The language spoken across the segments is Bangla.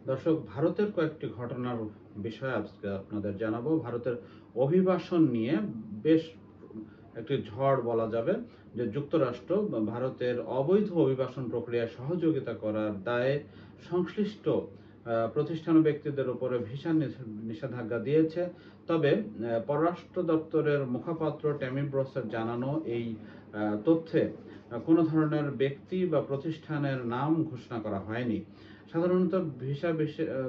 দর্শক, ভারতের কয়েকটি ঘটনার বিষয়ে আজকে আপনাদের জানাবো। ভারতের অভিবাসন নিয়ে বেশ একটি ঝড় বলা যাবে, যে যুক্তরাষ্ট্র ভারতের অবৈধ অভিবাসন প্রক্রিয়ায় সহযোগিতা করার দায়ে সংশ্লিষ্ট প্রতিষ্ঠান ও ব্যক্তিদের উপরে ভিসা নিষেধাজ্ঞা দিয়েছে। তবে পররাষ্ট্র দপ্তরের মুখপাত্র টেমি ব্রসের জানানো এই তথ্যে কোনো ধরনের ব্যক্তি বা প্রতিষ্ঠানের নাম ঘোষণা করা হয়নি। সাধারণত ভিসা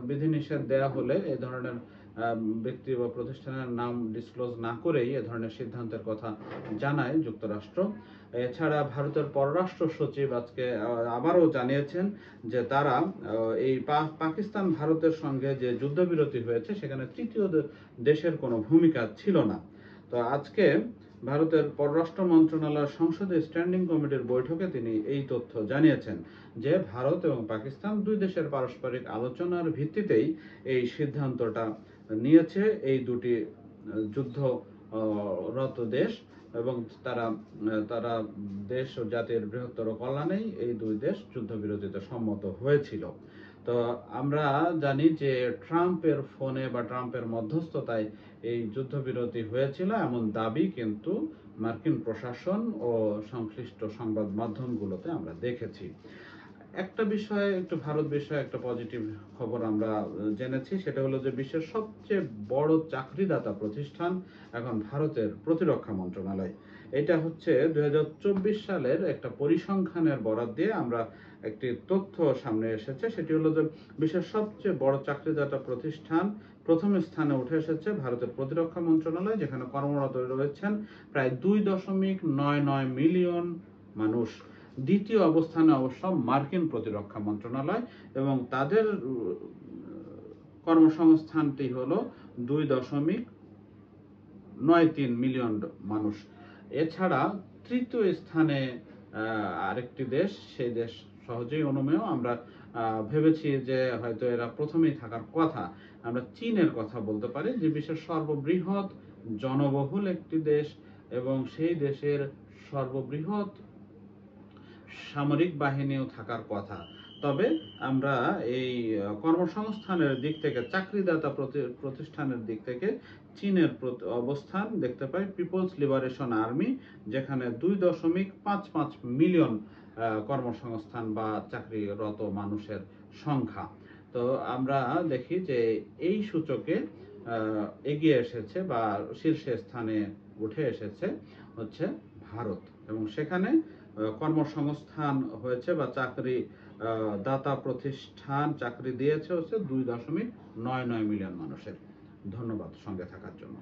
বিধিনিষেধ দেয়া হলে এ ধরনের ব্যক্তি বা প্রতিষ্ঠানের নাম ডিসক্লোজ না করেই এ ধরনের সিদ্ধান্তের কথা জানায় যুক্তরাষ্ট্র। এছাড়া ভারতের পররাষ্ট্র সচিব আজকে আবারও জানিয়েছেন যে তারা এই পাকিস্তান ভারতের সঙ্গে যে যুদ্ধবিরতি হয়েছে সেখানে তৃতীয় দেশের কোনো ভূমিকা ছিল না। তো আজকে ভারতের পররাষ্ট্র মন্ত্রণালয়ের সংসদীয় স্ট্যান্ডিং কমিটির বৈঠকে তিনি এই তথ্য জানিয়েছেন যে ভারত এবং পাকিস্তান দুই দেশের পারস্পরিক আলোচনার ভিত্তিতেই এই সিদ্ধান্তটা নিয়েছে। এই দুটি যুদ্ধরত দেশ এবং তারা তারা দেশ ও জাতির বৃহত্তর কল্যাণেই এই দুই দেশ যুদ্ধবিরতিতে সম্মত হয়েছিল। তো আমরা জানি যে ট্রাম্পের ফোনে বা ট্রাম্পের মধ্যস্থতায় এই যুদ্ধবিরতি হয়েছিল এমন দাবি কিন্তু মার্কিন প্রশাসন ও সংশ্লিষ্ট সংবাদ মাধ্যমগুলোতে আমরা দেখেছি। একটা বিষয়ে একটু ভারত বিষয়ে একটা পজিটিভ খবর আমরা জেনেছি, সেটা হলো যে বিশ্বের সবচেয়ে বড় চাকরিদাতা প্রতিষ্ঠান এখন ভারতের প্রতিরক্ষা মন্ত্রণালয়। এটা হচ্ছে 2024 সালের একটা পরিসংখ্যানের বরাত দিয়ে আমরা একটি তথ্য সামনে এসেছে। সেটি হলো যে বিশ্বের সবচেয়ে বড় চাকরিদাতা প্রতিষ্ঠান প্রথম স্থানে উঠে এসেছে ভারতের প্রতিরক্ষা মন্ত্রণালয়, যেখানে কর্মরত রয়েছেন প্রায় 2.99 মিলিয়ন মানুষ। দ্বিতীয় অবস্থানে অবশ্য মার্কিন প্রতিরক্ষা মন্ত্রণালয় এবং তাদের কর্মসংস্থানটি হলো 2.93 মিলিয়ন মানুষ। এছাড়া তৃতীয় স্থানে আরেকটি দেশ, সেই দেশ সহজেই অনুমেয়, আমরা ভেবেছি যে হয়তো এরা প্রথমেই থাকার কথা। আমরা চীনের কথা বলতে পারি, যে বিশ্বের সর্ববৃহৎ জনবহুল একটি দেশ এবং সেই দেশের সর্ববৃহৎ সামরিক বাহিনীও থাকার কথা। তবে আমরা এই কর্মসংস্থানের দিক থেকে, চাকরিদাতা প্রতিষ্ঠানের দিক থেকে চীনের অবস্থান দেখতে পাই পিপলস লিবারেশন আর্মি, যেখানে 2.55 মিলিয়ন কর্মসংস্থান বা চাকরিরত মানুষের সংখ্যা। তো আমরা দেখি যে এই সূচকে এগিয়ে এসেছে বা শীর্ষে স্থানে উঠে এসেছে হচ্ছে ভারত, এবং সেখানে কর্মসংস্থান হয়েছে বা চাকরি দাতা প্রতিষ্ঠান চাকরি দিয়েছে হচ্ছে 2.99 মিলিয়ন মানুষের। ধন্যবাদ সঙ্গে থাকার জন্য।